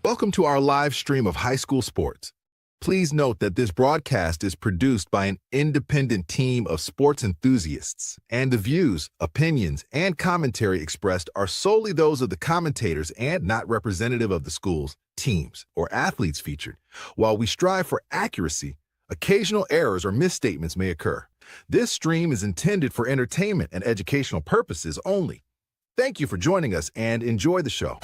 Welcome to our live stream of high school sports. Please note that this broadcast is produced by an independent team of sports enthusiasts, and the views, opinions, and commentary expressed are solely those of the commentators and not representative of the schools, teams, or athletes featured. While we strive for accuracy, occasional errors or misstatements may occur. This stream is intended for entertainment and educational purposes only. Thank you for joining us and enjoy the show.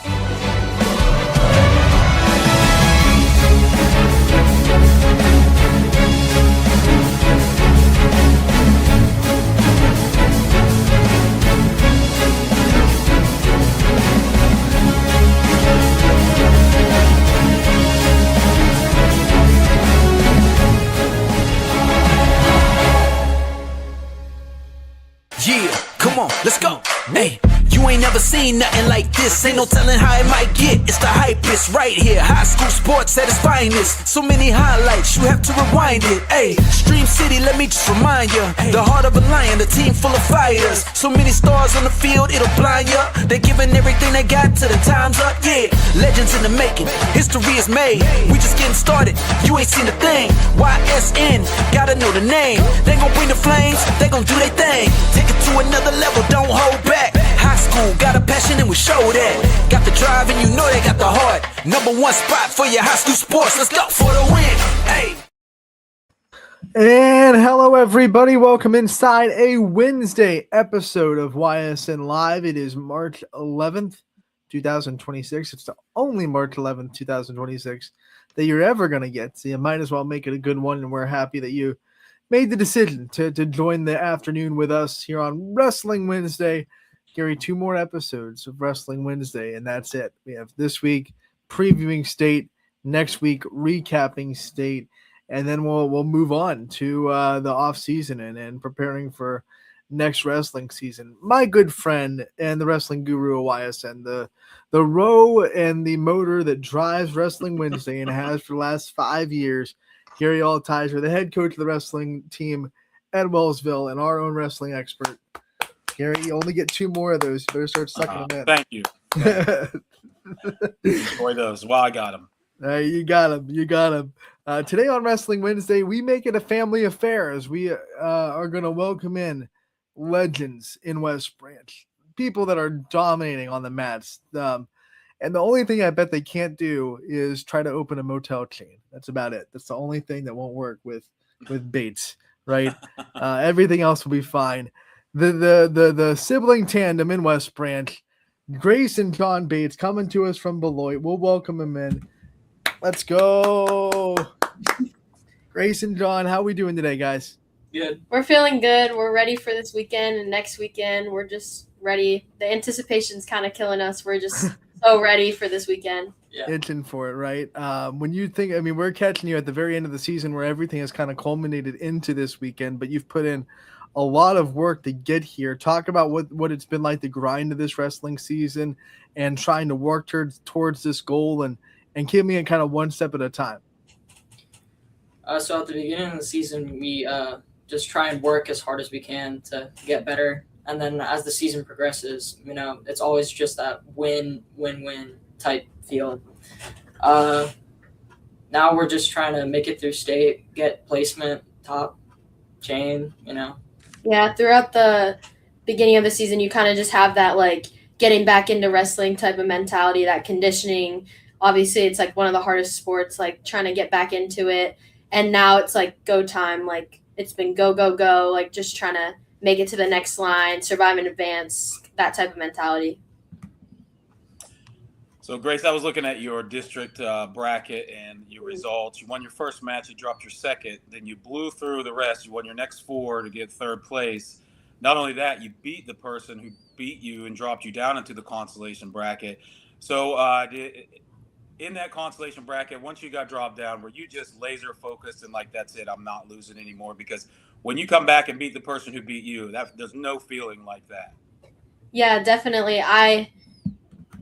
Yeah, come on, let's go. Hey, you ain't never seen nothing like this. Ain't no telling how it might get. It's the hypest right here. High school sports at its finest. So many highlights, you have to rewind it. Hey, Stream City, let me just remind you. The heart of a lion, a team full of fighters. So many stars on the field, it'll blind you. They're giving everything they got till the time's up. Yeah, legends in the making. History is made. We just getting started. You ain't seen a thing. YSN, gotta know the name. They gon' bring the flames. They gon' do their thing. Take it to another level, don't hold back. High school, got a passion and we show that. Got the drive and you know they got the heart. Number one spot for your high school sports. Let's go for the win. Hey. And hello, everybody. Welcome inside a Wednesday episode of YSN Live. It is March 11th, 2026. It's the only March 11th, 2026 that you're ever going to get. So you might as well make it a good one. And we're happy that you made the decision to join the afternoon with us here on Wrestling Wednesday. Gary, 2 more episodes of Wrestling Wednesday, and that's it. We have this week previewing state, next week recapping state, and then we'll move on to the off season and preparing for next wrestling season. My good friend and the wrestling guru of YSN, the row and the motor that drives Wrestling Wednesday and has for the last 5 years, Gary Altizer, the head coach of the wrestling team at Wellsville and our own wrestling expert. Gary, you only get 2 more of those. You better start sucking them in. Thank you. Enjoy those. Well, I got them. You got them. You got them. Today on Wrestling Wednesday, we make it a family affair as we are going to welcome in legends in West Branch, people that are dominating on the mats. And the only thing I bet they can't do is try to open a motel chain. That's about it. That's the only thing that won't work with Bates, right? Everything else will be fine. The sibling tandem in West Branch, Grace and John Bates, coming to us from Beloit. We'll welcome him in. Let's go. Grace and John, how are we doing today, guys? Good. We're feeling good. We're ready for this weekend and next weekend. We're just ready. The anticipation's kind of killing us. We're just so ready for this weekend. Yeah. Itching for it, right? When you think, I mean, we're catching you at the very end of the season where everything has kind of culminated into this weekend, but you've put in a lot of work to get here. Talk about what it's been like, the grind of this wrestling season and trying to work towards this goal and keeping it kind of one step at a time. So at the beginning of the season, we just try and work as hard as we can to get better. And then as the season progresses, it's always just that win-win-win type feel. Now we're just trying to make it through state, get placement, top chain, Yeah, throughout the beginning of the season, you kind of just have that, like, getting back into wrestling type of mentality, that conditioning. Obviously, it's, like, one of the hardest sports, like, trying to get back into it. And now it's, like, go time. Like, it's been go, go, go, like, just trying to make it to the next line, survive in advance, that type of mentality. So, Grace, I was looking at your district bracket and your results. You won your first match, you dropped your second, then you blew through the rest. You won your next 4 to get 3rd place. Not only that, you beat the person who beat you and dropped you down into the consolation bracket. So, in that consolation bracket, once you got dropped down, were you just laser focused and like, that's it, I'm not losing anymore? Because when you come back and beat the person who beat you, there's no feeling like that. Yeah, definitely.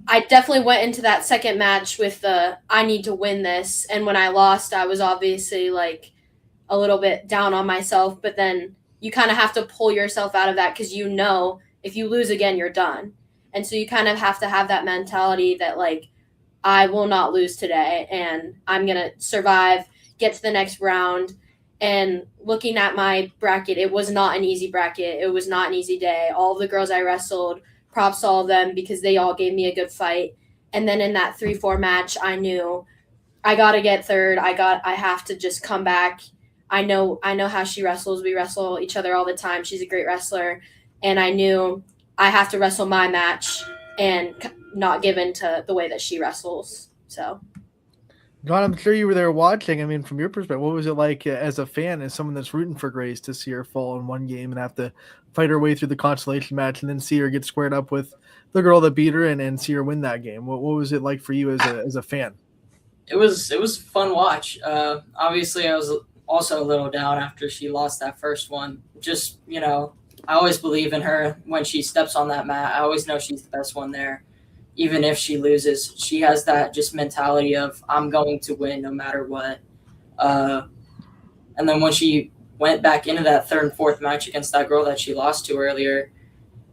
I definitely went into that second match with I need to win this. And when I lost, I was obviously like a little bit down on myself. But then you kind of have to pull yourself out of that because if you lose again, you're done. And so you kind of have to have that mentality that, like, I will not lose today, and I'm going to survive, get to the next round. And looking at my bracket, it was not an easy bracket. It was not an easy day. All of the girls I wrestled, props to all of them because they all gave me a good fight. And then in that 3-4 match, I knew I got to get third. I have to just come back. I know how she wrestles. We wrestle each other all the time. She's a great wrestler. And I knew I have to wrestle my match and not give in to the way that she wrestles. So, John, I'm sure you were there watching. I mean, from your perspective, what was it like as a fan, as someone that's rooting for Grace, to see her fall in one game and have to fight her way through the consolation match and then see her get squared up with the girl that beat her and see her win that game? What was it like for you as a fan? It was a fun watch. Obviously, I was also a little down after she lost that first one. Just, I always believe in her when she steps on that mat. I always know she's the best one there. Even if she loses, she has that just mentality of, I'm going to win no matter what. And then when she went back into that third and fourth match against that girl that she lost to earlier,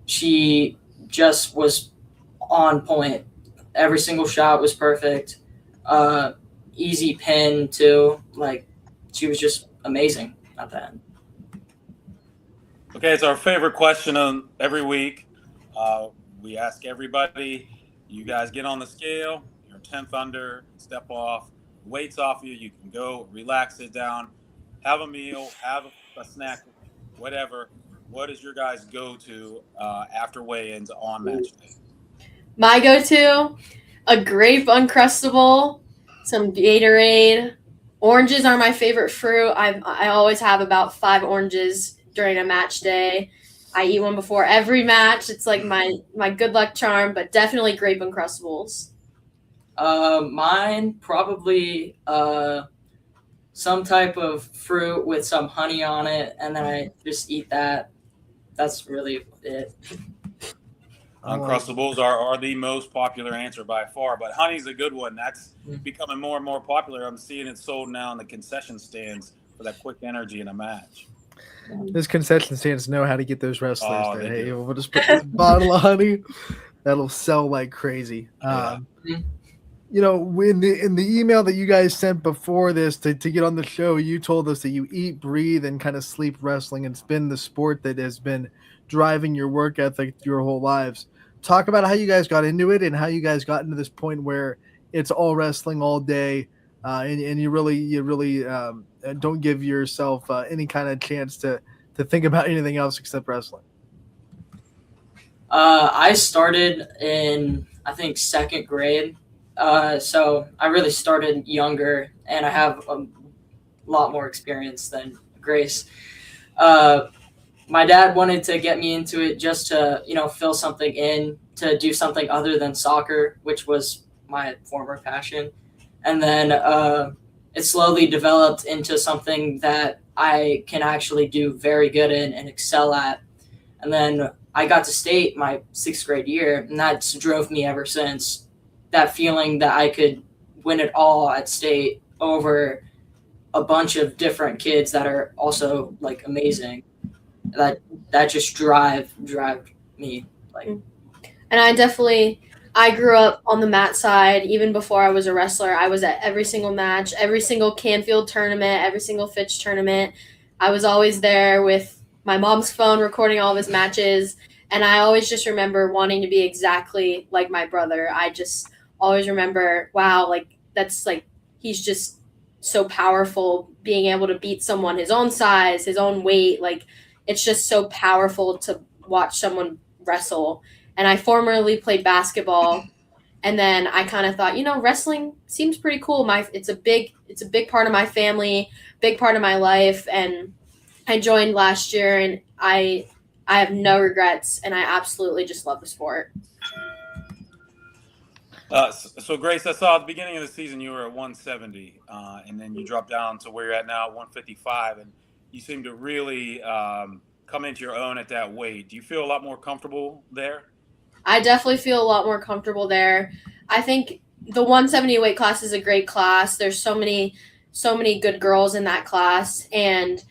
she just was on point. Every single shot was perfect. Easy pin too. Like, she was just amazing at the end. Okay, it's our favorite question on every week. We ask everybody, you guys get on the scale, you're 10th under, step off, weights off you, you can go, relax, sit down, have a meal, have a snack, whatever. What is your guys' go-to after weigh-ins on match day? my go-to, a grape Uncrustable, some Gatorade. Oranges are my favorite fruit. I always have about 5 oranges during a match day. I eat one before every match. It's like my good luck charm, but definitely grape Uncrustables. Mine probably some type of fruit with some honey on it, and then I just eat that. That's really it. Uncrustables are the most popular answer by far, but honey's a good one. That's becoming more and more popular. I'm seeing it sold now in the concession stands for that quick energy in a match. Those concession stands know how to get those wrestlers. Oh, That, they hey, do. we'll just put this bottle of honey. That'll sell like crazy. Yeah. In the email that you guys sent before this to get on the show, you told us that you eat, breathe, and kind of sleep wrestling. It's been the sport that has been driving your work ethic your whole lives. Talk about how you guys got into it and how you guys got into this point where it's all wrestling all day, and you really don't give yourself any kind of chance to think about anything else except wrestling. I started in, I think, 2nd grade. So I really started younger, and I have a lot more experience than Grace. My dad wanted to get me into it just to, fill something in, to do something other than soccer, which was my former passion. And then it slowly developed into something that I can actually do very good in and excel at. And then I got to state my 6th grade year, and that's drove me ever since. That feeling that I could win it all at state over a bunch of different kids that are also like amazing. That just drive me like. And I grew up on the mat side. Even before I was a wrestler, I was at every single match, every single Canfield tournament, every single Fitch tournament. I was always there with my mom's phone recording all of his matches. And I always just remember wanting to be exactly like my brother. I just always remember, wow, like that's like, he's just so powerful, being able to beat someone his own size, his own weight. Like, it's just so powerful to watch someone wrestle. And I formerly played basketball, and then I kind of thought, wrestling seems pretty cool. It's a big part of my family, big part of my life. And I joined last year, and I have no regrets, and I absolutely just love the sport. So Grace, I saw at the beginning of the season you were at 170, and then you dropped down to where you're at now, 155, and you seem to really come into your own at that weight. Do you feel a lot more comfortable there? I definitely feel a lot more comfortable there. I think the 170 weight class is a great class. There's so many good girls in that class, and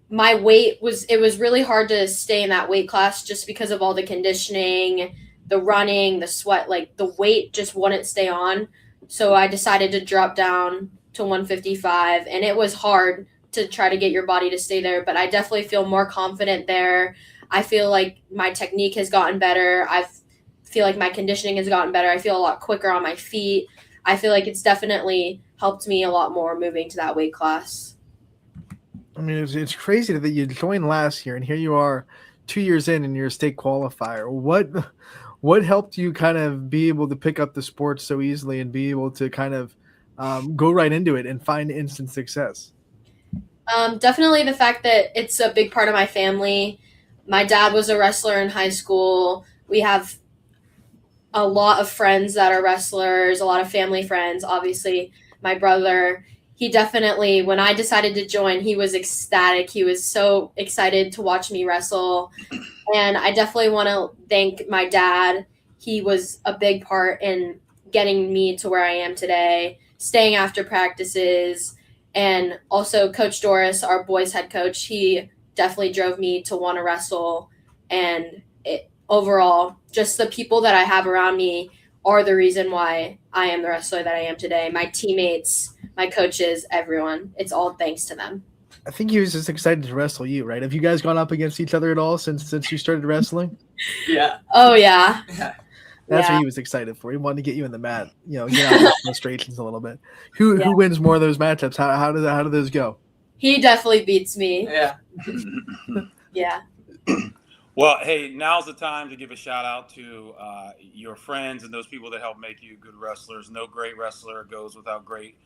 my weight was really hard to stay in that weight class just because of all the conditioning, the running, the sweat, like the weight just wouldn't stay on. So I decided to drop down to 155, and it was hard to try to get your body to stay there, but I definitely feel more confident there. I feel like my technique has gotten better. I feel like my conditioning has gotten better. I feel a lot quicker on my feet. I feel like it's definitely helped me a lot more moving to that weight class. I mean, it's crazy that you joined last year, and here you are 2 years in, and you're a state qualifier. What helped you kind of be able to pick up the sport so easily and be able to kind of go right into it and find instant success? Definitely the fact that it's a big part of my family. My dad was a wrestler in high school. We have a lot of friends that are wrestlers, a lot of family friends. Obviously, my brother, he definitely, when I decided to join, he was ecstatic. He was so excited to watch me wrestle. And I definitely want to thank my dad. He was a big part in getting me to where I am today, staying after practices. And also Coach Doris, our boys head coach, he definitely drove me to want to wrestle. And overall, just the people that I have around me are the reason why I am the wrestler that I am today. My teammates, my coaches, everyone. It's all thanks to them. I think he was just excited to wrestle you, right? Have you guys gone up against each other at all since you started wrestling? Yeah. Oh, yeah. That's what he was excited for. He wanted to get you in the mat, get out of the frustrations a little bit. Who wins more of those matchups? How do those go? He definitely beats me. Yeah. Yeah. Well, hey, now's the time to give a shout out to your friends and those people that help make you good wrestlers. No great wrestler goes without great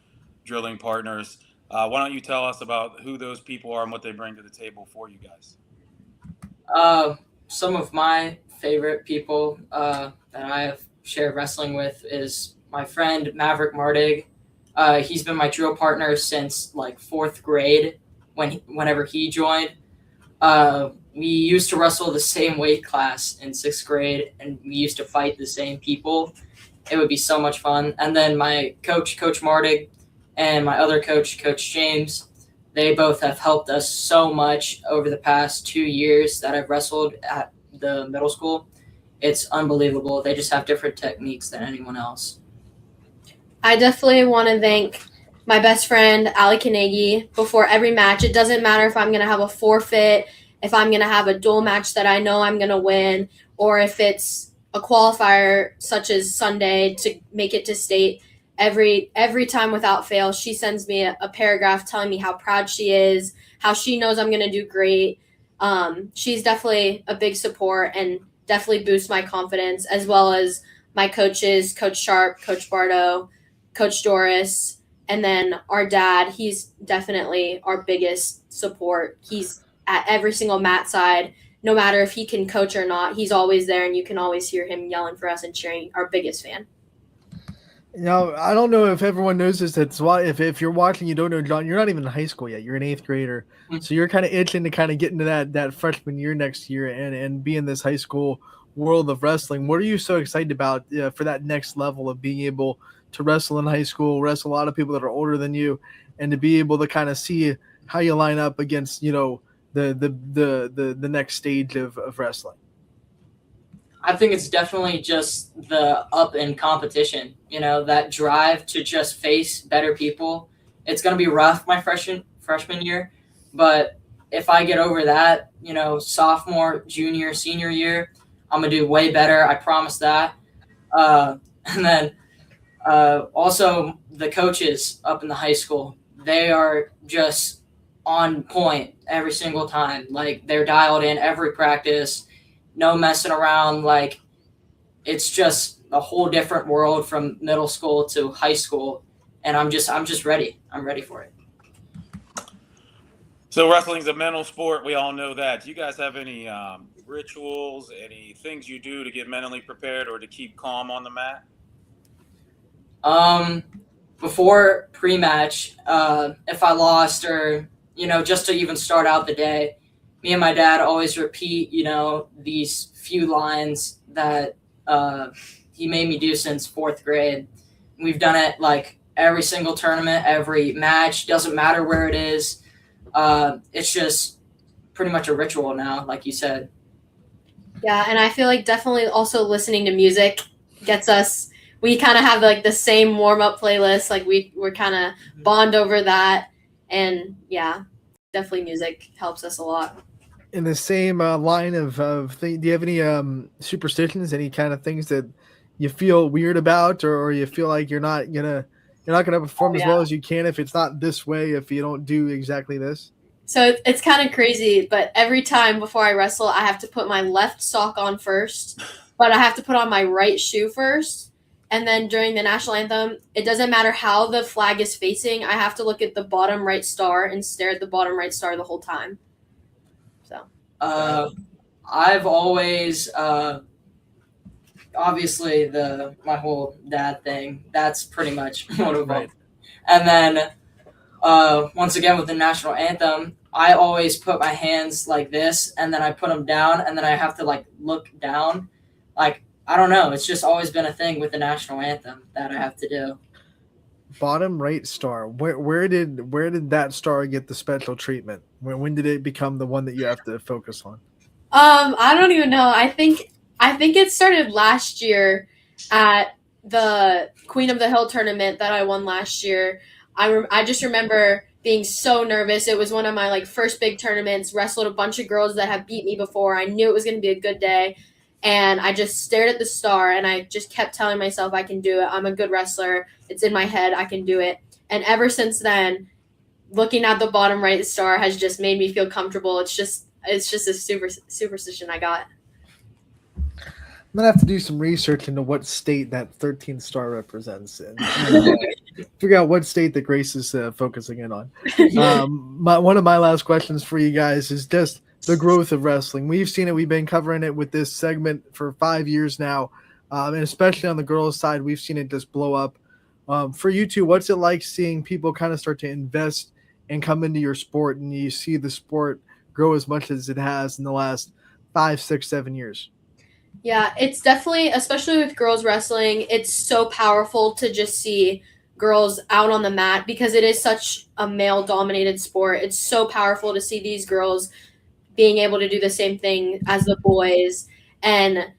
drilling partners. Why don't you tell us about who those people are and what they bring to the table for you guys? Some of my favorite people that I have shared wrestling with is my friend Maverick Mardig. He's been my drill partner since like 4th grade whenever he joined. We used to wrestle the same weight class in 6th grade, and we used to fight the same people. It would be so much fun. And then my coach, Coach Mardig, and my other coach, Coach James, they both have helped us so much over the past 2 years that I've wrestled at the middle school. It's unbelievable. They just have different techniques than anyone else. I definitely want to thank my best friend, Ali Kanegi, before every match. It doesn't matter if I'm going to have a forfeit, if I'm going to have a dual match that I know I'm going to win, or if it's a qualifier such as Sunday to make it to state. Every time without fail, she sends me a paragraph telling me how proud she is, how she knows I'm going to do great. She's definitely a big support and definitely boosts my confidence, as well as my coaches, Coach Sharp, Coach Bardo, Coach Doris, and then our dad. He's definitely our biggest support. He's at every single mat side, no matter if he can coach or not. He's always there, and you can always hear him yelling for us and cheering. Our biggest fan. I don't know if everyone knows this. That's why if you're watching, you don't know John. You're not even in high school yet. You're an 8th grader, so you're kind of itching to kind of get into that freshman year next year and be in this high school world of wrestling. What are you so excited about for that next level of being able to wrestle in high school, wrestle a lot of people that are older than you, and to be able to kind of see how you line up against the next stage of wrestling? I think it's definitely just the up in competition, that drive to just face better people. It's going to be rough my freshman year, but if I get over that, sophomore, junior, senior year, I'm going to do way better. I promise that. And then also the coaches up in the high school, they are just on point every single time. Like, they're dialed in every practice. No messing around. Like, it's just a whole different world from middle school to high school, and I'm just ready. I'm ready for it. So wrestling's a mental sport. We all know that. Do you guys have any rituals, any things you do to get mentally prepared or to keep calm on the mat? Before pre-match, if I lost or just to even start out the day, me and my dad always repeat, these few lines that he made me do since 4th grade. We've done it like every single tournament, every match, doesn't matter where it is. It's just pretty much a ritual now, like you said. Yeah, and I feel like definitely also listening to music gets us. We kind of have like the same warm up playlist. Like we're kind of bond over that, and yeah, definitely music helps us a lot. In the same line of do you have any superstitions, any kind of things that you feel weird about, or you feel like you're not gonna perform as Yeah. well as you can if it's not this way, if you don't do exactly this? So it's kind of crazy, but every time before I wrestle, I have to put my left sock on first, but I have to put on my right shoe first. And then during the national anthem, it doesn't matter how the flag is facing, I have to look at the bottom right star and stare at the bottom right star the whole time. So, I've always obviously my whole dad thing. That's pretty much one of them. Right. And then once again with the national anthem, I always put my hands like this, and then I put them down, and then I have to like look down. Like I don't know, it's just always been a thing with the national anthem that I have to do. Bottom right star. Where did that star get the special treatment? When did it become the one that you have to focus on? I don't even know. I think it started last year at the Queen of the Hill tournament that I won last year. I just remember being so nervous. It was one of my like first big tournaments. Wrestled a bunch of girls that have beat me before. I knew it was going to be a good day, and I just stared at the star and I just kept telling myself I can do it. I'm a good wrestler. It's in my head. I can do it. And ever since then, looking at the bottom right star has just made me feel comfortable. It's just a superstition I got. I'm gonna have to do some research into what state that 13th star represents and figure out what state that Grace is focusing in on. One of my last questions for you guys is just the growth of wrestling. We've seen it. We've been covering it with this segment for 5 years now, and especially on the girls' side, we've seen it just blow up. For you two, what's it like seeing people kind of start to invest and come into your sport, and you see the sport grow as much as it has in the last 5, 6, 7 years? Yeah, it's definitely, especially with girls wrestling, it's so powerful to just see girls out on the mat because it is such a male dominated sport. It's so powerful to see these girls being able to do the same thing as the boys. And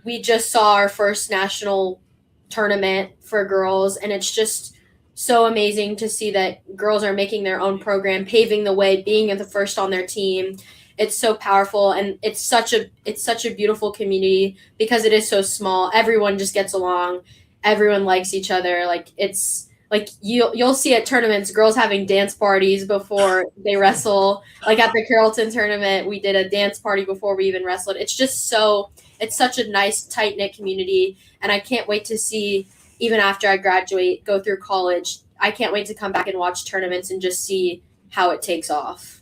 we just saw our first national tournament for girls, and it's just so amazing to see that girls are making their own program, paving the way, being the first on their team. It's so powerful, and it's such a beautiful community because it is so small. Everyone just gets along. Everyone likes each other. Like it's like you'll see at tournaments girls having dance parties before they wrestle. Like at the Carrollton tournament, we did a dance party before we even wrestled. It's such a nice tight knit community, and I can't wait to see, even after I graduate, go through college. I can't wait to come back and watch tournaments and just see how it takes off.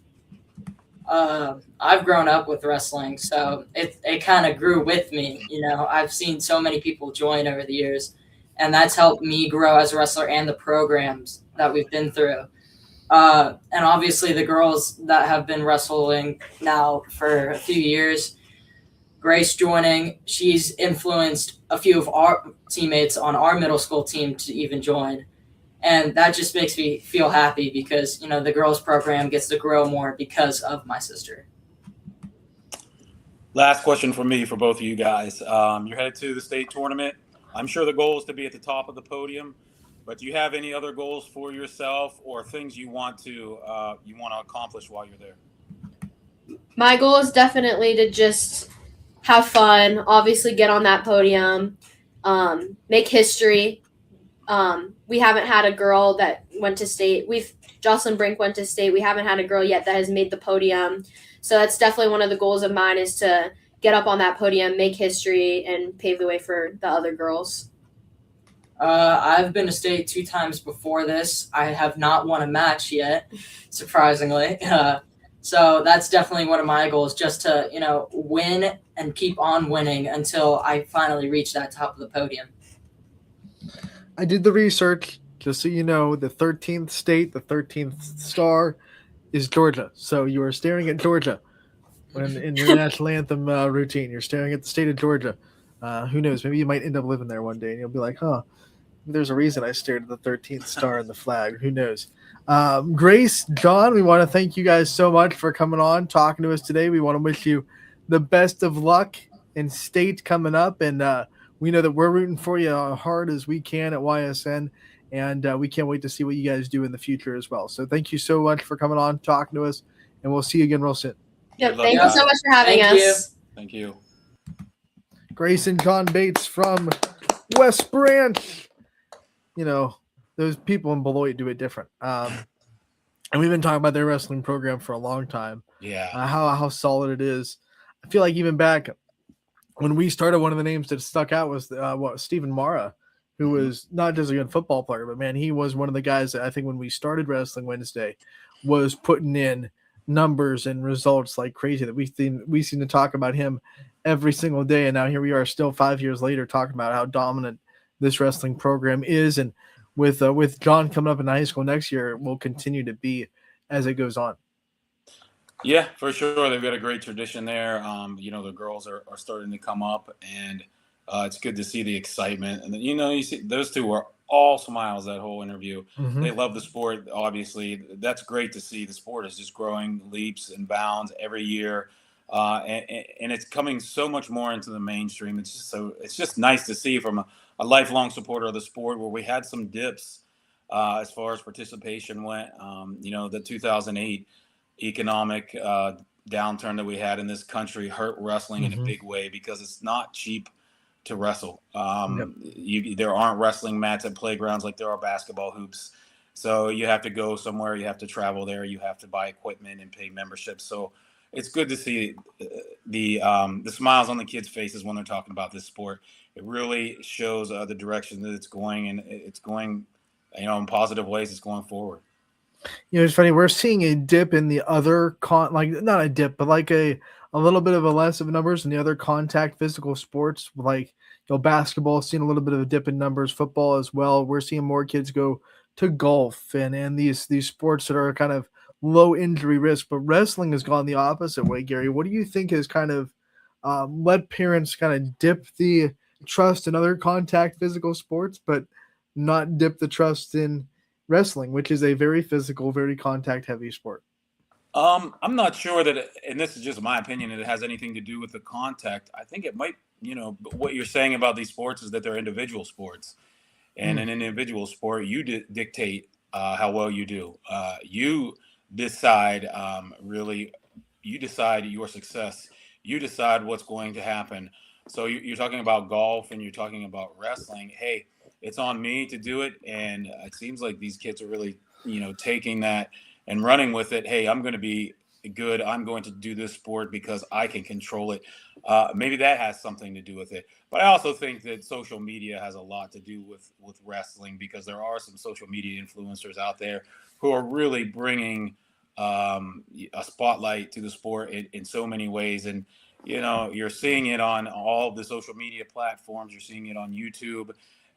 I've grown up with wrestling, so it kind of grew with me. You know, I've seen so many people join over the years, and that's helped me grow as a wrestler and the programs that we've been through. And obviously the girls that have been wrestling now for a few years, Grace joining, she's influenced a few of our teammates on our middle school team to even join. And that just makes me feel happy because, you know, the girls program gets to grow more because of my sister. Last question for me for both of you guys. You're headed to the state tournament. I'm sure the goal is to be at the top of the podium, but do you have any other goals for yourself or things you want to accomplish while you're there? My goal is definitely to just have fun, obviously get on that podium, make history. We haven't had a girl that went to state. Jocelyn Brink went to state. We haven't had a girl yet that has made the podium. So that's definitely one of the goals of mine is to get up on that podium, make history, and pave the way for the other girls. I've been to state 2 times before this. I have not won a match yet, surprisingly. So that's definitely one of my goals, just to, you know, win and keep on winning until I finally reach that top of the podium. I did the research, just so you know, the 13th state, the 13th star is Georgia. So you are staring at Georgia when in your national anthem routine. You're staring at the state of Georgia. Who knows? Maybe you might end up living there one day and you'll be like, huh, there's a reason I stared at the 13th star in the flag. Who knows? Grace, John, we want to thank you guys so much for coming on, talking to us today. We want to wish you the best of luck and state coming up, and we know that we're rooting for you hard as we can at YSN, and we can't wait to see what you guys do in the future as well. So thank you so much for coming on, talking to us, and we'll see you again real soon. Yep. Good luck, Thank you guys. so much for having Thank us. Thank you. Grayson John Bates from West Branch. You know, those people in Beloit do it different. And we've been talking about their wrestling program for a long time. Yeah. How solid it is. I feel like even back when we started, one of the names that stuck out was Stephen Mara, who was not just a good football player, but man, he was one of the guys that I think when we started Wrestling Wednesday was putting in numbers and results like crazy. That we seem to talk about him every single day, and now here we are, still 5 years later, talking about how dominant this wrestling program is, and with John coming up in high school next year, will continue to be as it goes on. Yeah, for sure. They've got a great tradition there. The girls are starting to come up, and it's good to see the excitement. And then, you see those two were all smiles that whole interview. Mhm. They love the sport, obviously. That's great to see. The sport is just growing leaps and bounds every year. And it's coming so much more into the mainstream. It's just nice to see from a lifelong supporter of the sport, where we had some dips as far as participation went. The 2008 economic downturn that we had in this country hurt wrestling in a big way, because it's not cheap to wrestle. There aren't wrestling mats at playgrounds like there are basketball hoops. So you have to go somewhere, you have to travel there, you have to buy equipment and pay memberships. So it's good to see the smiles on the kids' faces when they're talking about this sport. It really shows the direction that it's going, and it's going, in positive ways. It's going forward. It's funny. We're seeing a dip in the other like not a dip, but like a little bit of a less of numbers in the other contact physical sports, like basketball, seeing a little bit of a dip in numbers, football as well. We're seeing more kids go to golf and these sports that are kind of low injury risk, but wrestling has gone the opposite way. Gary, what do you think has kind of led parents kind of dip the trust in other contact physical sports, but not dip the trust in wrestling, which is a very physical, very contact heavy sport? I'm not sure that, and this is just my opinion, it has anything to do with the contact. I think it might, what you're saying about these sports is that they're individual sports. And in an individual sport, you dictate how well you do. You decide you decide your success. You decide what's going to happen. So you're talking about golf and you're talking about wrestling. Hey, it's on me to do it. And it seems like these kids are really, taking that and running with it. Hey, I'm going to be good. I'm going to do this sport because I can control it. Maybe that has something to do with it. But I also think that social media has a lot to do with wrestling, because there are some social media influencers out there who are really bringing a spotlight to the sport in so many ways. And, you're seeing it on all the social media platforms. You're seeing it on YouTube.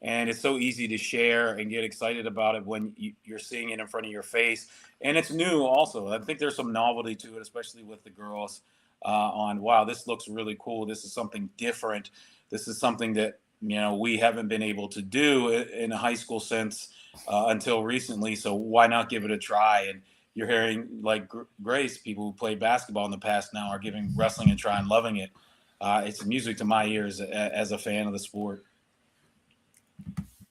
And it's so easy to share and get excited about it when you're seeing it in front of your face. And it's new also. I think there's some novelty to it, especially with the girls on, wow, this looks really cool. This is something different. This is something that, we haven't been able to do in a high school sense until recently. So why not give it a try? And you're hearing, like Grace, people who played basketball in the past now are giving wrestling a try and loving it. It's music to my ears as a fan of the sport.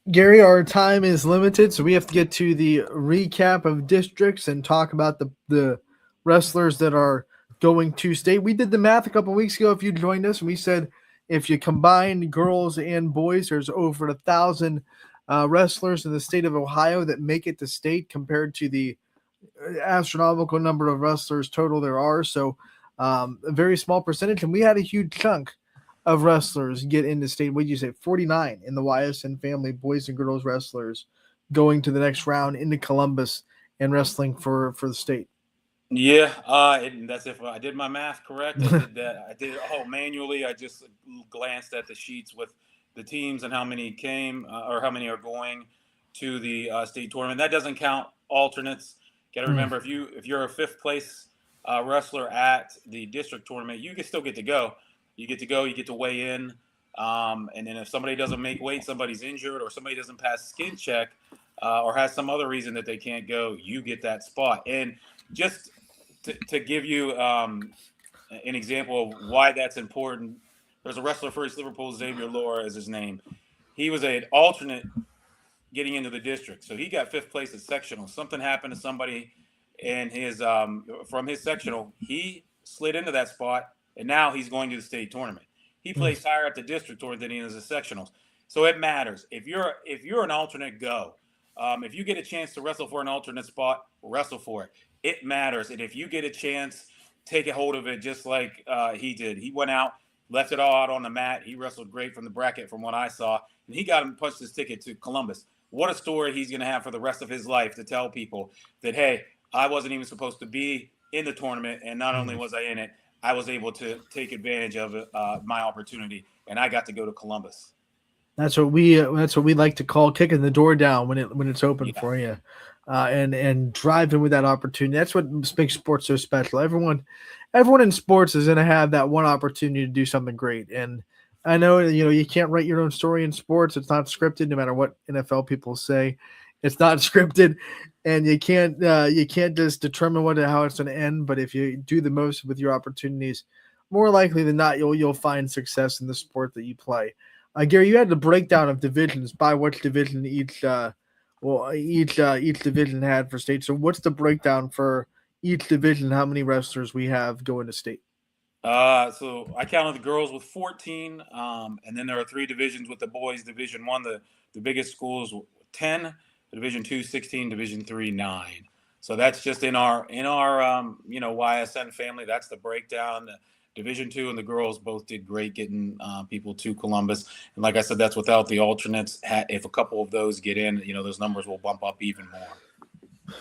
Gary, our time is limited, so we have to get to the recap of districts and talk about the wrestlers that are going to state. We did the math a couple weeks ago, if you joined us, and we said if you combine girls and boys, there's over 1,000 wrestlers in the state of Ohio that make it to state, compared to the astronomical number of wrestlers total there are. So a very small percentage, and we had a huge chunk of wrestlers get into state. What did you say? 49 in the YSN family, boys and girls wrestlers going to the next round into Columbus and wrestling for the state. Yeah, that's if I did my math correct. I did that. I did it manually. I just glanced at the sheets with the teams and how many came or how many are going to the state tournament. That doesn't count alternates. Got to remember, if you're a fifth place wrestler at the district tournament, you can still get to go. You get to go. You get to weigh in. And then if somebody doesn't make weight, somebody's injured, or somebody doesn't pass skin check, or has some other reason that they can't go, you get that spot. And just to give you an example of why that's important There's a wrestler for East Liverpool, Xavier Laura is his name. He was an alternate getting into the district. So he got 5th place at sectional. Something happened to somebody in his from his sectional. He slid into that spot, and now he's going to the state tournament. He plays higher at the district tournament than he is the sectionals. So it matters. If you're an alternate, go. If you get a chance to wrestle for an alternate spot, wrestle for it. It matters. And if you get a chance, take a hold of it just like he did. He went out, left it all out on the mat. He wrestled great from the bracket from what I saw. And he got him punched his ticket to Columbus. What a story he's going to have for the rest of his life to tell people that, hey, I wasn't even supposed to be in the tournament. And not only was I in it, I was able to take advantage of my opportunity. And I got to go to Columbus. That's what we like to call kicking the door down when it's open for you, and driving with that opportunity. That's what makes sports so special. Everyone in sports is going to have that one opportunity to do something great. And I know you can't write your own story in sports. It's not scripted. No matter what NFL people say, it's not scripted, and you can't just determine how it's going to end. But if you do the most with your opportunities, more likely than not, you'll find success in the sport that you play. Gary, you had the breakdown of divisions by which division each division had for state. So what's the breakdown for each division? How many wrestlers we have going to state? So I counted the girls with 14, and then there are 3 divisions with the boys. Division 1, the biggest schools, 10. Division 2, 16. Division 3, 9. So that's just in our YSN family. That's the breakdown. Division 2 and the girls both did great getting people to Columbus. And like I said, that's without the alternates. If a couple of those get in, those numbers will bump up even more.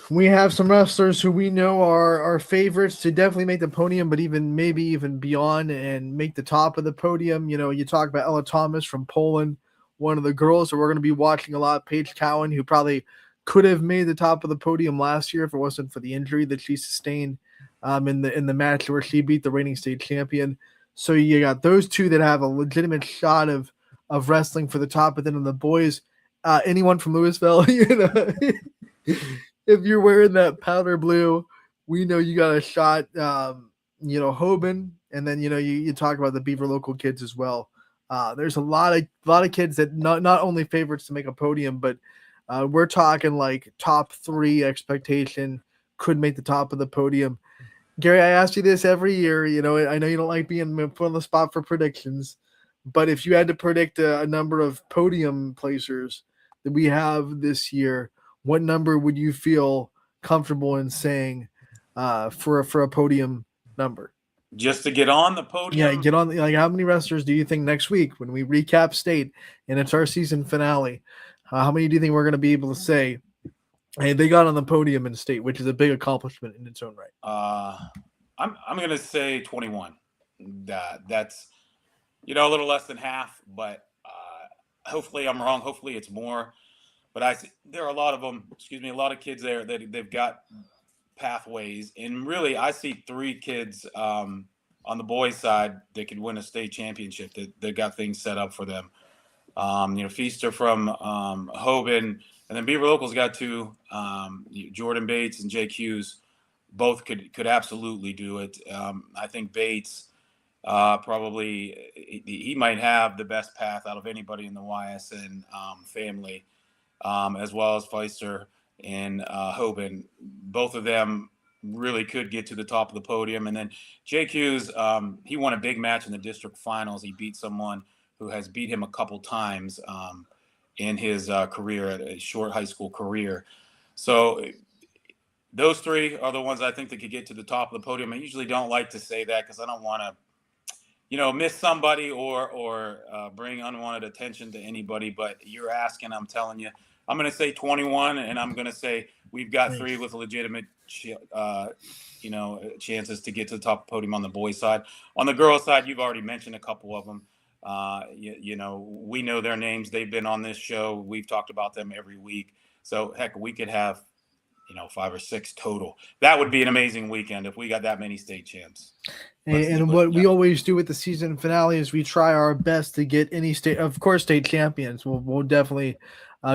We have some wrestlers who we know are favorites to definitely make the podium, but maybe even beyond and make the top of the podium. You talk about Ella Thomas from Poland, one of the girls that we're going to be watching a lot, Paige Cowan, who probably could have made the top of the podium last year if it wasn't for the injury that she sustained in the match where she beat the reigning state champion. So you got those 2 that have a legitimate shot of wrestling for the top. But then on the boys, anyone from Louisville, if you're wearing that powder blue, we know you got a shot. Hoban, and then you talk about the Beaver local kids as well. There's a lot of kids that not only favorites to make a podium, but we're talking like top 3 expectation, could make the top of the podium. Gary, I ask you this every year. I know you don't like being put on the spot for predictions, but if you had to predict a number of podium placers that we have this year, what number would you feel comfortable in saying for a podium number? Just to get on the podium? Yeah, get on. Like, how many wrestlers do you think next week when we recap state and it's our season finale? How many do you think we're going to be able to say, hey, they got on the podium in state, which is a big accomplishment in its own right? I'm going to say 21. That's a little less than half, but hopefully I'm wrong. Hopefully it's more. But there are a lot of them. A lot of kids there that they've got pathways, and really I see 3 kids on the boys' side that could win a state championship. That got things set up for them. Feaster from Hoban. And then Beaver Locals got 2, Jordan Bates and Jake Hughes, both could absolutely do it. I think Bates probably he might have the best path out of anybody in the YSN family, as well as Feaster and Hoban. Both of them really could get to the top of the podium. And then Jake Hughes, he won a big match in the district finals. He beat someone who has beat him a couple times in his career, a short high school career. So those 3 are the ones I think that could get to the top of the podium. I usually don't like to say that because I don't want to, miss somebody or bring unwanted attention to anybody. But you're asking, I'm telling you. I'm going to say 21, and I'm going to say we've got 3 with legitimate, chances to get to the top of the podium on the boys' side. On the girls' side, you've already mentioned a couple of them. We know their names. They've been on this show. We've talked about them every week. So heck, we could have, 5 or 6 total. That would be an amazing weekend if we got that many state champs. And what we always do with the season finale is we try our best to get any state champions. We'll definitely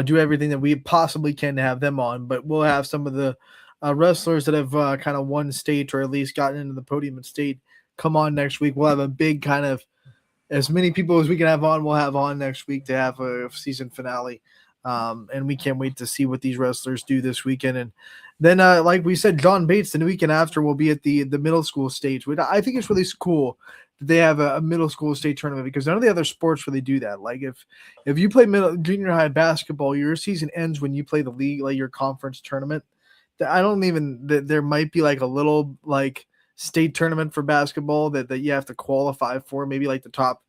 do everything that we possibly can to have them on, but we'll have some of the wrestlers that have kind of won state or at least gotten into the podium in state come on next week. We'll have a big kind of as many people as we can have on, we'll have on next week to have a season finale. And we can't wait to see what these wrestlers do this weekend. And then, like we said, John Bates, the weekend after, will be at the middle school stage, which I think is really cool that they have a middle school state tournament, because none of the other sports really do that. Like if you play junior high basketball, your season ends when you play the league, like your conference tournament. I don't even, there might be like a little like state tournament for basketball that you have to qualify for, maybe like the top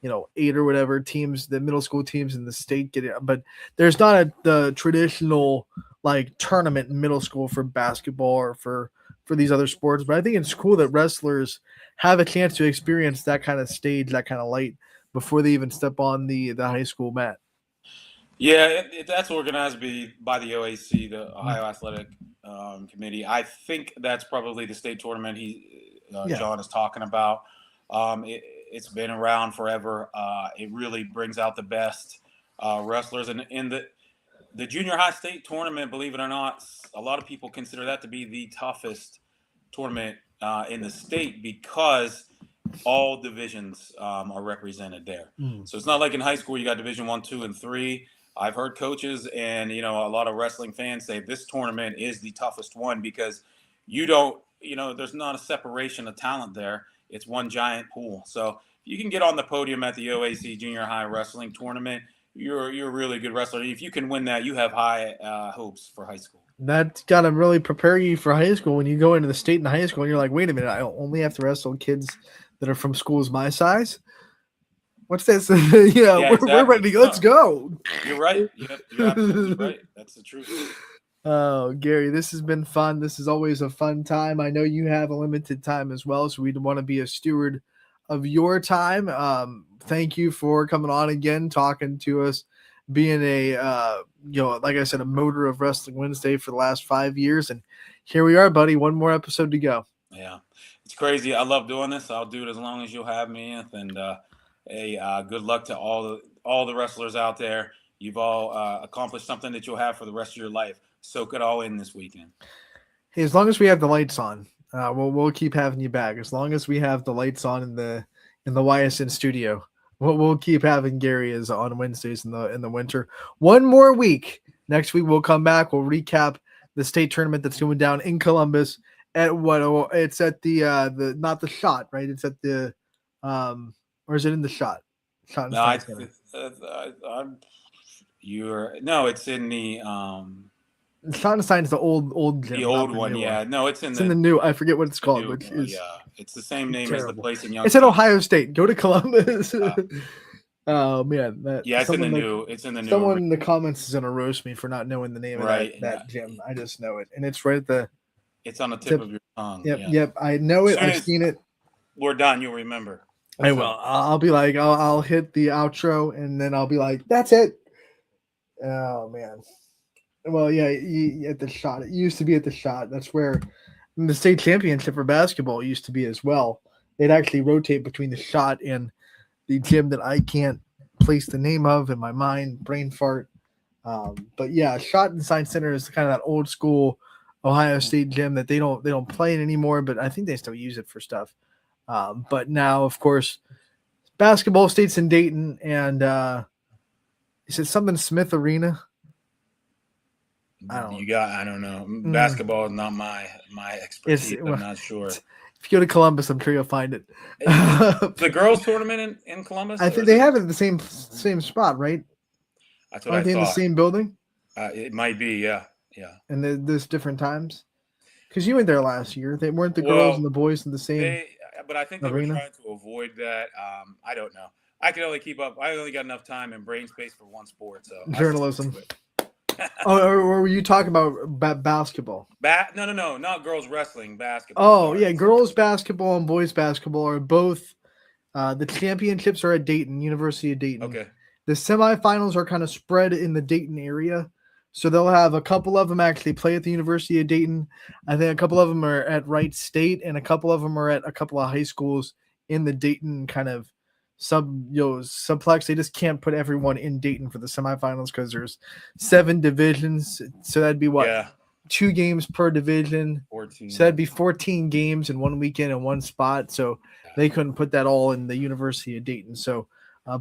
8 or whatever teams, the middle school teams in the state get it, but there's not the traditional like tournament in middle school for basketball or for these other sports. But I think it's cool that wrestlers have a chance to experience that kind of stage, that kind of light, before they even step on the high school mat. Yeah, that's organized by the OAC, the Ohio Athletic Committee. I think that's probably the state tournament John is talking about. It's been around forever. It really brings out the best wrestlers. And in the junior high state tournament, believe it or not, a lot of people consider that to be the toughest tournament in the state, because all divisions are represented there. So it's not like in high school you got Division 1, 2, and 3. I've heard coaches and a lot of wrestling fans say this tournament is the toughest one, because there's not a separation of talent there. It's one giant pool. So if you can get on the podium at the OAC Junior High Wrestling Tournament, you're a really good wrestler. If you can win that, you have high hopes for high school. That's got to really prepare you for high school. When you go into the state and high school, and you're like, wait a minute, I only have to wrestle kids that are from schools my size? What's this? Exactly. We're ready to go. Let's go. You're right. You're absolutely right. That's the truth. Oh, Gary, this has been fun. This is always a fun time. I know you have a limited time as well, so we'd want to be a steward of your time. Thank you for coming on again, talking to us, being like I said, a motor of Wrestling Wednesday for the last 5 years. And here we are, buddy. One more episode to go. Yeah, it's crazy. I love doing this. I'll do it as long as you'll have me, and good luck to all the wrestlers out there. You've all accomplished something that you'll have for the rest of your life. Soak it all in this weekend. Hey, as long as we have the lights on, we'll keep having you back. As long as we have the lights on in the YSN studio, we'll keep having Gary as on Wednesdays in the winter. One more week. Next week we'll come back. We'll recap the state tournament that's going down in Columbus at it's at the not the Shot, right? It's at the or is it in the Shot? No, it's in the Schottenstein is the old gym. The old one, yeah. No, it's in the new. I forget what it's called, new, which is it's the same name as the place in Youngstown. It's at Ohio State. Go to Columbus. Oh man, it's in the new. It's in the new. Someone in the comments is gonna roast me for not knowing the name of that gym. I just know it, and it's right at the. It's on the tip of your tongue. Yep. I know it. I've seen it. We're done. You'll remember. I will. I'll be like, I'll hit the outro, and then I'll be like, that's it. Oh man. Well, yeah, at the Shot. It used to be at the Shot. That's where the state championship for basketball used to be as well. They'd actually rotate between the Shot and the gym that I can't place the name of in my mind, brain fart. But yeah, Shot and Science Center is kind of that old school Ohio State gym that they don't play it anymore, but I think they still use it for stuff. But now, of course, basketball states in Dayton, and is it something Smith Arena? I don't know. Basketball is not my expertise. I'm not sure. If you go to Columbus, I'm sure you'll find it. The girls' tournament in Columbus? I think they have it at the same spot, right? That's what Aren't they in the same building? It might be, yeah. And there's different times? Because you went there last year. They weren't the girls and the boys in the same but I think they were trying to avoid that. I don't know. I can only keep up. I only got enough time and brain space for one sport. So journalism. Or were you talking about basketball? No, not girls wrestling, basketball. Oh, yeah, girls basketball and boys basketball are both the championships are at Dayton, University of Dayton. Okay. The semifinals are kind of spread in the Dayton area. So they'll have a couple of them actually play at the University of Dayton. I think a couple of them are at Wright State, and a couple of them are at a couple of high schools in the Dayton kind of subplex. They just can't put everyone in Dayton for the semifinals because there's 7 divisions. So that'd be what? Yeah. 2 games per division. 14. So that'd be 14 games in one weekend in one spot. So they couldn't put that all in the University of Dayton. So,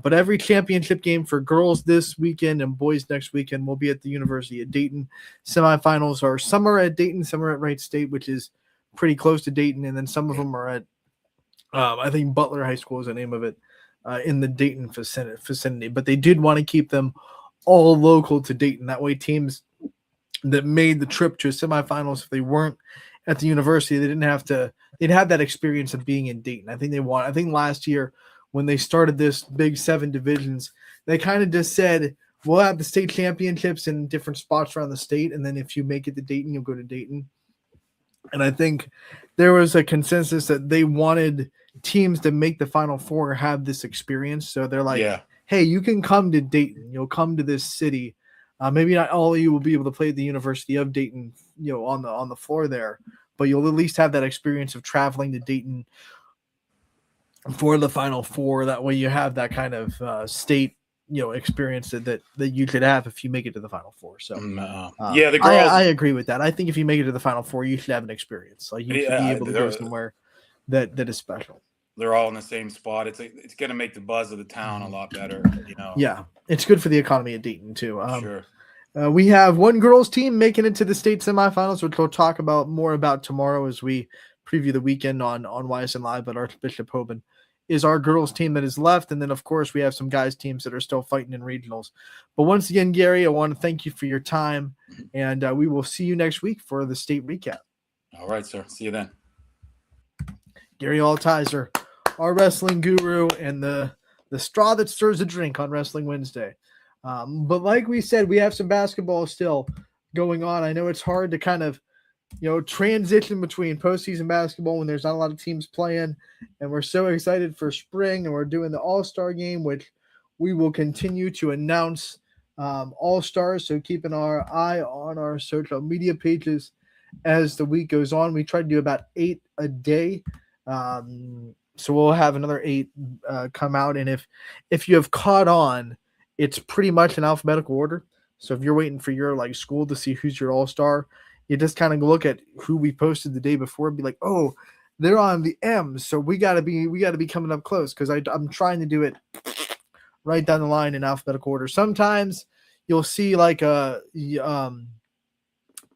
but every championship game for girls this weekend and boys next weekend will be at the University of Dayton. Semifinals are some are at Dayton, some are at Wright State, which is pretty close to Dayton, and then some of them are at I think Butler High School is the name of it, in the Dayton vicinity. But they did want to keep them all local to Dayton. That way teams that made the trip to a semifinals, if they weren't at the university, they didn't have to, they'd have that experience of being in Dayton. I think last year when they started this big 7 divisions, they kind of just said, we'll have the state championships in different spots around the state. And then if you make it to Dayton, you'll go to Dayton. And I think there was a consensus that they wanted teams to make the Final Four have this experience. So they're like, hey, you can come to Dayton. You'll come to this city. Maybe not all of you will be able to play at the University of Dayton, on the floor there, but you'll at least have that experience of traveling to Dayton for the Final Four. That way you have that kind of state, experience that you could have if you make it to the Final Four. So the girls. I agree with that. I think if you make it to the Final Four, you should have an experience. Like you should be able to go somewhere that is special. They're all in the same spot. It's going to make the buzz of the town a lot better. Yeah, it's good for the economy of Dayton too. Sure. We have one girls team making it to the state semifinals, which we'll talk more about tomorrow as we preview the weekend on YSN Live. But Archbishop Hoban is our girls team that is left. And then, of course, we have some guys teams that are still fighting in regionals. But once again, Gary, I want to thank you for your time. And we will see you next week for the state recap. All right, sir. See you then. Gary Altizer, our wrestling guru and the straw that stirs the drink on Wrestling Wednesday. But like we said, we have some basketball still going on. I know it's hard to kind of, transition between postseason basketball when there's not a lot of teams playing, and we're so excited for spring, and we're doing the All-Star game, which we will continue to announce All-Stars. So keeping our eye on our social media pages as the week goes on. We try to do about 8 a day. So we'll have another 8 come out. And if you have caught on, it's pretty much in alphabetical order. So if you're waiting for your school to see who's your all-star, you just kind of look at who we posted the day before and be like, oh, they're on the M's. So we gotta be coming up close, because I'm trying to do it right down the line in alphabetical order. Sometimes you'll see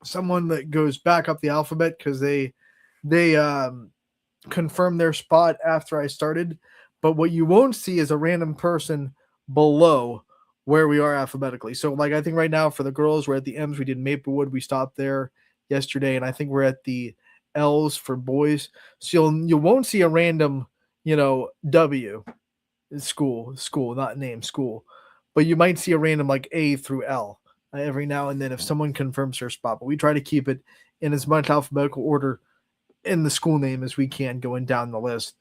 someone that goes back up the alphabet because they confirm their spot after I started. But what you won't see is a random person below where we are alphabetically. So I think right now for the girls, we're at the M's. We did Maplewood. We stopped there yesterday. And I think we're at the L's for boys. So you won't see a random, W school, not name school, but you might see a random A through L every now and then if someone confirms their spot. But we try to keep it in as much alphabetical order in the school name as we can going down the list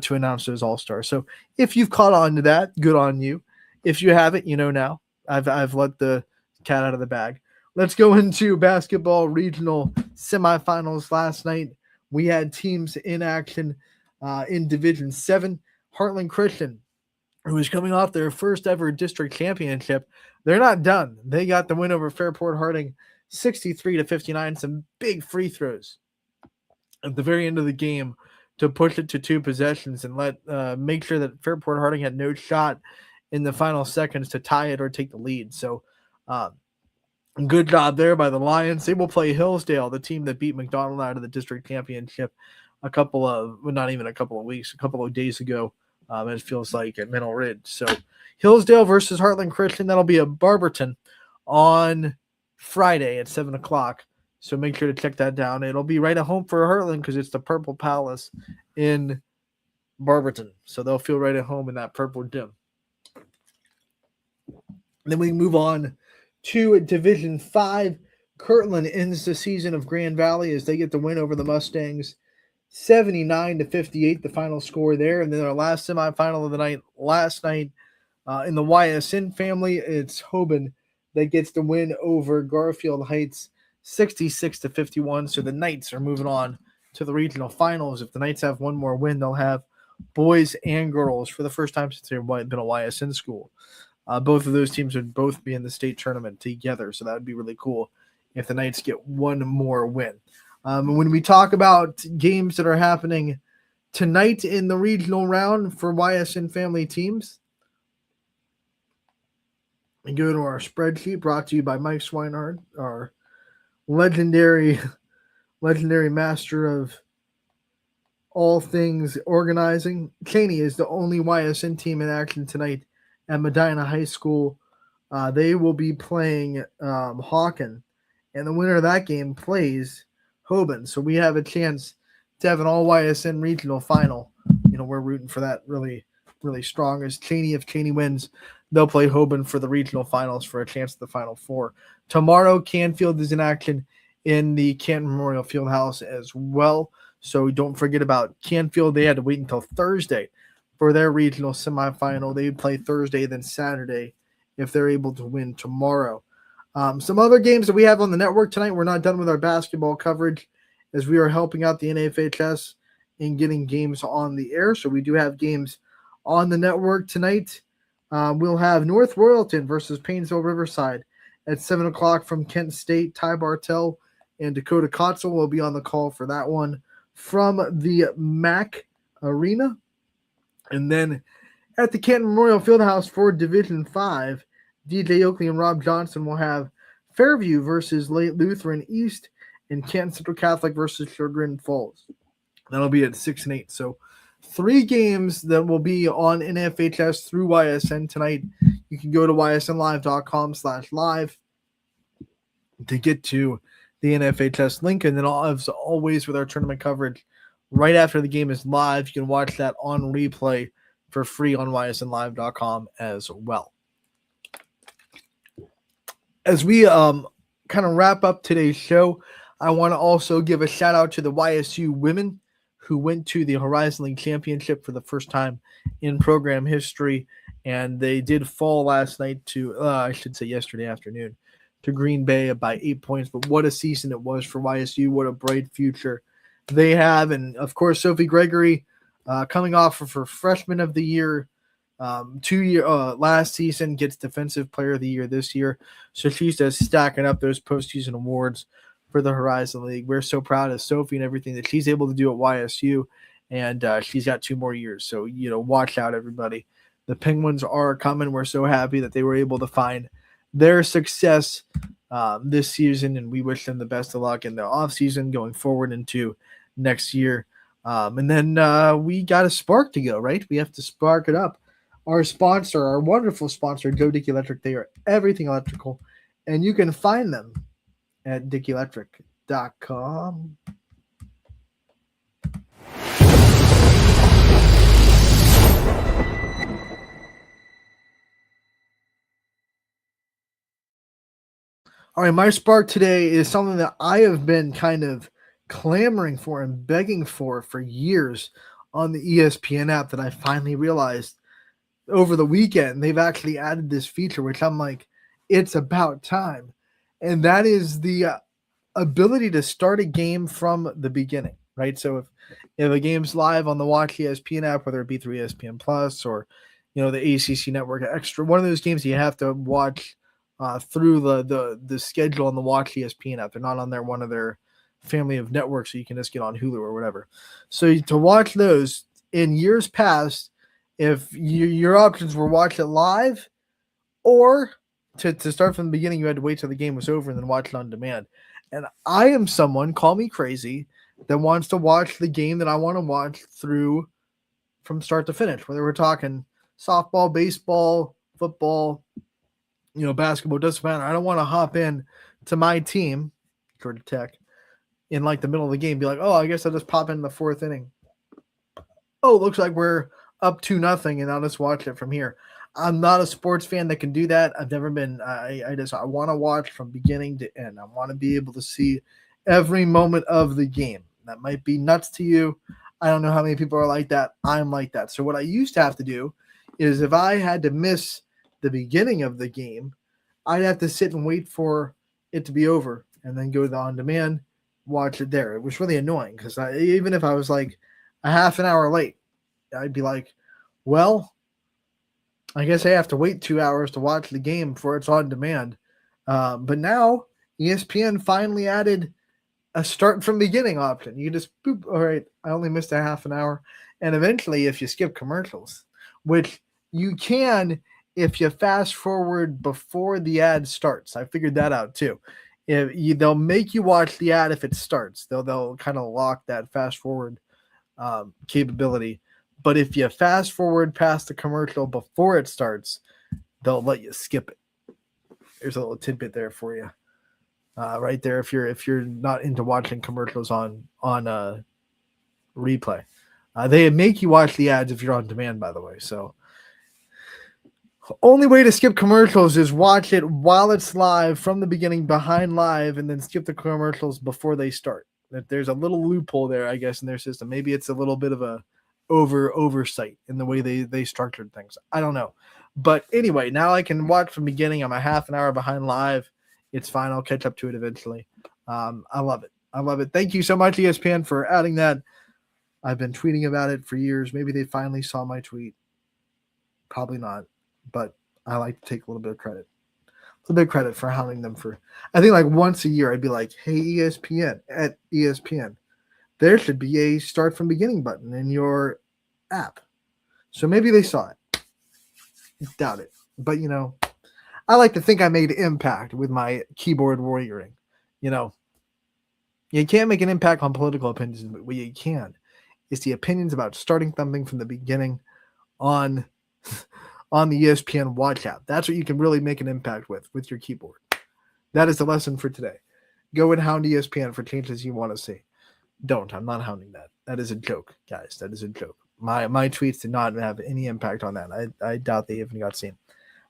to announce those all-stars. So if you've caught on to that, good on you. If you haven't, now I've let the cat out of the bag. Let's go into basketball regional semifinals. Last night we had teams in action in Division 7. Heartland Christian, who is coming off their first ever district championship, they're not done. They got the win over Fairport Harding 63-59. Some big free throws at the very end of the game to push it to 2 possessions and make sure that Fairport Harding had no shot in the final seconds to tie it or take the lead. So good job there by the Lions. They will play Hillsdale, the team that beat McDonald out of the district championship a couple of days ago. It feels like at Mineral Ridge. So Hillsdale versus Heartland Christian. That'll be at Barberton on Friday at 7:00. So make sure to check that down. It'll be right at home for Heartland because it's the Purple Palace in Barberton. So they'll feel right at home in that purple gym. Then we move on to Division 5. Kirtland ends the season of Grand Valley as they get the win over the Mustangs, 79-58, the final score there. And then our last semifinal of the night, last night in the YSN family, it's Hoban that gets the win over Garfield Heights, 66-51. So the Knights are moving on to the regional finals. If the Knights have one more win, they'll have boys and girls for the first time since they've been a YSN school. Both of those teams would both be in the state tournament together, so that would be really cool if the Knights get one more win. When we talk about games that are happening tonight in the regional round for YSN family teams, we go to our spreadsheet brought to you by Mike Swinehard, our legendary master of all things organizing. Cheney is the only YSN team in action tonight at Medina High School. They will be playing Hawken, and the winner of that game plays Hoban. So we have a chance to have an all YSN regional final. We're rooting for that really, really strong. As Cheney, if Cheney wins, they'll play Hoban for the regional finals for a chance at the Final Four. Tomorrow, Canfield is in action in the Canton Memorial Fieldhouse as well. So don't forget about Canfield. They had to wait until Thursday for their regional semifinal. They would play Thursday, then Saturday if they're able to win tomorrow. Some other games that we have on the network tonight. We're not done with our basketball coverage as we are helping out the NFHS in getting games on the air. So we do have games on the network tonight. We'll have North Royalton versus Paynesville Riverside at 7 o'clock from Kent State. Ty Bartell and Dakota Kotzel will be on the call for that one from the MAC Arena. And then at the Canton Memorial Fieldhouse for Division 5, DJ Oakley and Rob Johnson will have Fairview versus Late Lutheran East and Canton Central Catholic versus Chagrin Falls. That'll be at 6 and 8. So 3 games that will be on NFHS through YSN tonight. You can go to ysnlive.com/live to get to the NFHS link. And then as always with our tournament coverage, right after the game is live, you can watch that on replay for free on ysnlive.com as well. As we kind of wrap up today's show, I want to also give a shout out to the YSU women who went to the Horizon League Championship for the first time in program history. And they did fall last night to, yesterday afternoon, to Green Bay by 8 points. But what a season it was for YSU. What a bright future they have. And, of course, Sophie Gregory coming off of her Freshman of the Year last season, gets Defensive Player of the Year this year. So she's just stacking up those postseason awards for the Horizon League. We're so proud of Sophie and everything that she's able to do at YSU, and she's got 2 more years. So, watch out, everybody. The Penguins are coming. We're so happy that they were able to find their success this season, and we wish them the best of luck in the offseason going forward into next year. And then we got a spark to go, right? We have to spark it up. Our sponsor, our wonderful sponsor, Joe Dickey Electric, they are everything electrical, and you can find them at dickeyelectric.com. All right, my spark today is something that I have been kind of clamoring for and begging for years on the ESPN app that I finally realized over the weekend. They've actually added this feature, which I'm like, it's about time. And that is the ability to start a game from the beginning, right? So if a game's live on the Watch ESPN app, whether it be through ESPN Plus or, the ACC Network Extra, one of those games you have to watch through the schedule on the Watch ESPN app. They're not on one of their family of networks, so you can just get on Hulu or whatever. So to watch those in years past, if your options were watch it live or to start from the beginning, you had to wait till the game was over and then watch it on demand. And I am someone, call me crazy, that wants to watch the game that I want to watch through from start to finish, whether we're talking softball, baseball, football, basketball, doesn't matter. I don't want to hop in to my team, Georgia Tech, in like the middle of the game, be like, oh, I guess I'll just pop in the 4th inning. Oh, it looks like we're up 2-0, and I'll just watch it from here. I'm not a sports fan that can do that. I've never been. I want to watch from beginning to end. I want to be able to see every moment of the game. That might be nuts to you. I don't know how many people are like that. I'm like that. So what I used to have to do is if I had to miss the beginning of the game, I'd have to sit and wait for it to be over and then go to the on-demand, watch it there. It was really annoying because even if I was like a half an hour late, I'd be like, well, I guess I have to wait 2 hours to watch the game before it's on demand. But now ESPN finally added a start from beginning option. You just boop, all right, I only missed a half an hour. And eventually, if you skip commercials, which you can if you fast forward before the ad starts. I figured that out too. They'll make you watch the ad if it starts. They'll kind of lock that fast forward capability. But if you fast forward past the commercial before it starts, they'll let you skip it. There's a little tidbit there for you, right there. If you're not into watching commercials on replay, they make you watch the ads if you're on demand. By the way, so only way to skip commercials is watch it while it's live from the beginning behind live, and then skip the commercials before they start. There's a little loophole there, I guess, in their system. Maybe it's a little bit of a oversight in the way they structured things. I don't know. But anyway, now I can watch from the beginning. I'm a half an hour behind live. It's fine. I'll catch up to it eventually. I love it. I love it. Thank you so much, ESPN, for adding that. I've been tweeting about it for years. Maybe they finally saw my tweet. Probably not. But I like to take a little bit of credit. A little bit of credit for hounding them for, I think like once a year, I'd be like, hey, ESPN, at ESPN, there should be a start from beginning button in your app. So maybe they saw it. Doubt it. But, I like to think I made impact with my keyboard warrioring. You can't make an impact on political opinions, but what you can is the opinions about starting something from the beginning on the ESPN Watch app. That's what you can really make an impact with your keyboard. That is the lesson for today. Go and hound ESPN for changes you want to see. Don't. I'm not hounding that. That is a joke, guys. That is a joke. My tweets did not have any impact on that. I doubt they even got seen.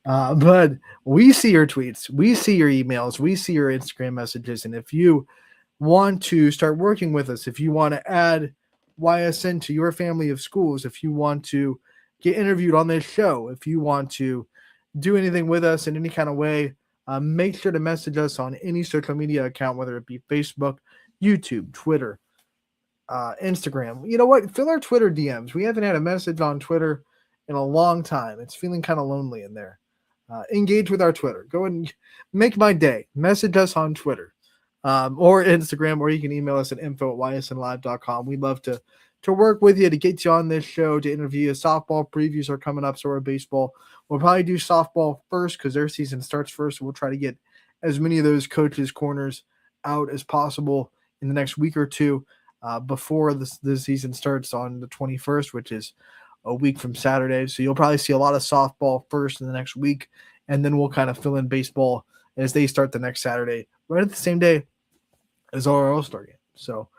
But we see your tweets. We see your emails. We see your Instagram messages. And if you want to start working with us, if you want to add YSN to your family of schools, if you want to get interviewed on this show, if you want to do anything with us in any kind of way, make sure to message us on any social media account, whether it be Facebook, YouTube, Twitter, Instagram. You know what? Fill our Twitter DMs. We haven't had a message on Twitter in a long time. It's feeling kind of lonely in there. Engage with our Twitter. Go and make my day. Message us on Twitter or Instagram, or you can email us at info@ysnlive.com. We'd love to work with you, to get you on this show, to interview you. Softball previews are coming up, so are baseball. We'll probably do softball first because their season starts first. So we'll try to get as many of those coaches' corners out as possible in the next week or two before the season starts on the 21st, which is a week from Saturday. So you'll probably see a lot of softball first in the next week, and then we'll kind of fill in baseball as they start the next Saturday, right at the same day as our All-Star game. So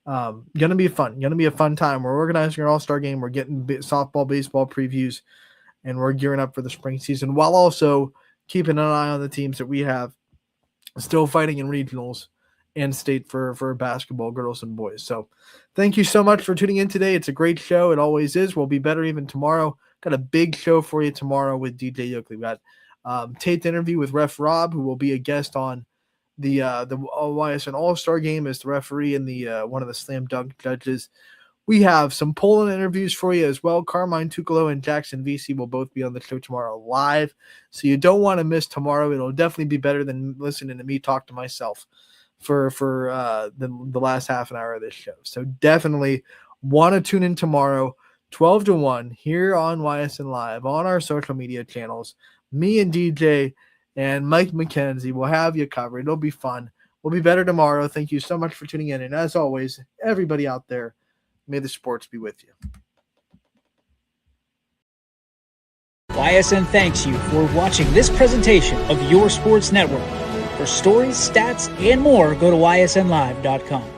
going to be fun. Going to be a fun time. We're organizing our All-Star game. We're getting softball, baseball previews, and we're gearing up for the spring season while also keeping an eye on the teams that we have still fighting in regionals and state for basketball, girls and boys. So thank you so much for tuning in today. It's a great show. It always is. We'll be better even tomorrow. Got a big show for you tomorrow with DJ Yoakley. We got taped interview with Ref Rob, who will be a guest on the YSN All-Star game as the referee and the one of the slam dunk judges. We have some Poland interviews for you as well. Carmine Tucolo and Jackson VC will both be on the show tomorrow live, so you don't want to miss tomorrow. It'll definitely be better than listening to me talk to myself for the last half an hour of this show. So definitely want to tune in tomorrow, 12 to 1 here on YSN Live on our social media channels. Me and DJ and Mike McKenzie will have you covered. It'll be fun. We'll be better tomorrow. Thank you so much for tuning in. And as always, everybody out there, may the sports be with you. YSN thanks you for watching this presentation of Your Sports Network. For stories, stats, and more, go to ysnlive.com.